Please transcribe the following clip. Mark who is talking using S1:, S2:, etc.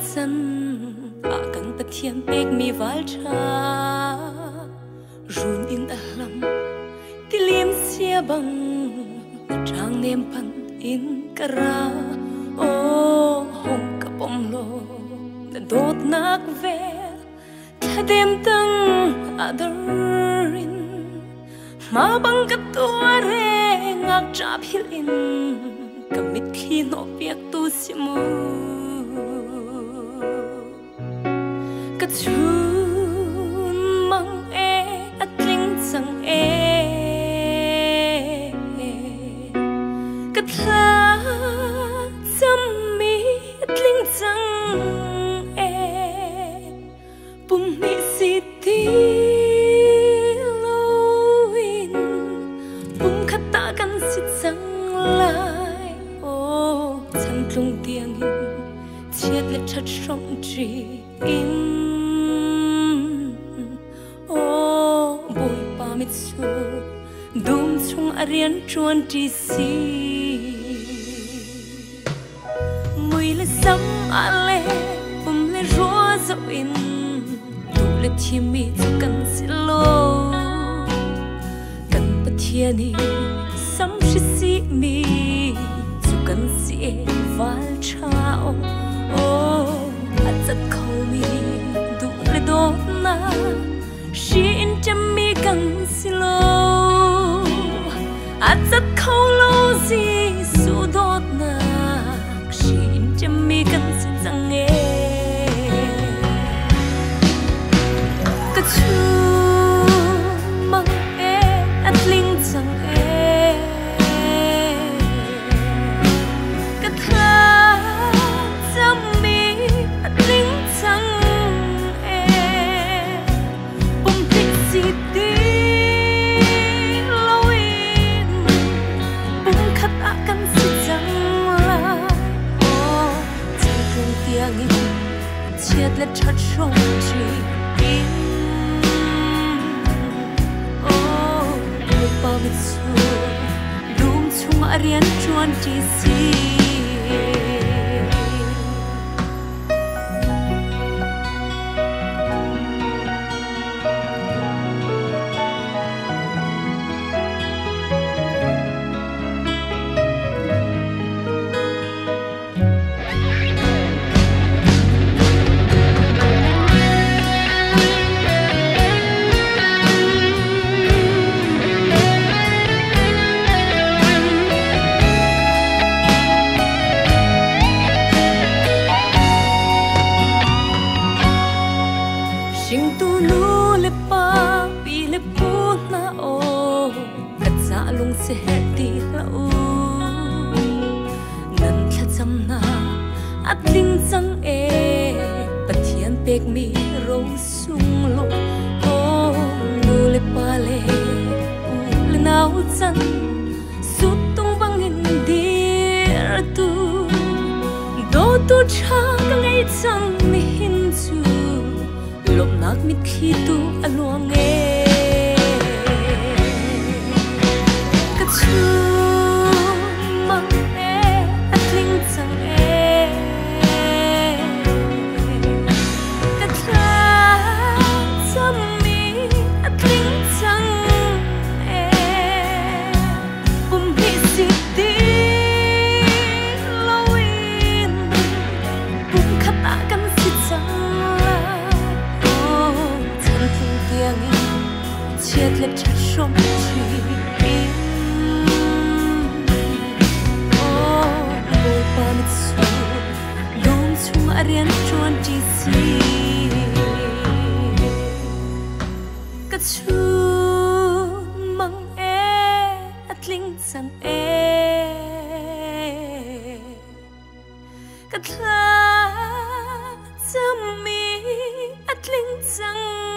S1: chân akan pathian pek mi wal tha run in a lam tilim sia bang trang nem pan in kara o hong kapom lo na dot nak ve thadem tang adarin ma bang katua re ngak chap hil in kamit khi no piak tu simu chun mang e atling sang e katla cham mi atling sang e pum mi city loin pum khata kan sit sang lai o chan tlung tiang in chiat le chat som tri in dum chung arian chuan ti si mui le sam ale pum le ro zo in tu le thi mi kan silo kan pathiani sam shi si mi chu kan si val chao o atzat khau mi du le do na shi in cham mi kan silo atzat khâu lo gì su đốt nạc xin chăm mi cần xin rằng nghe cả chú mang e at linh rằng e cả tha chăm mi at linh rằng e bông thích gì đi chiết lên chót sông chỉ in oh đôi bao bít xua đúng chung arian chuan chỉ si atling sang e pathian pek mi ro sung lo o lu le pale u le nau chan sut tung bang in dir tu do tu cha ka ngai chang mi hin chu lom nak mit khi tu aluang e ka chu chiết lên chót sông chỉ in oh đôi ba mít xua đúng chung arian chuan chỉ si cả chú mang e atling sang e cả thla chăm mi atling sang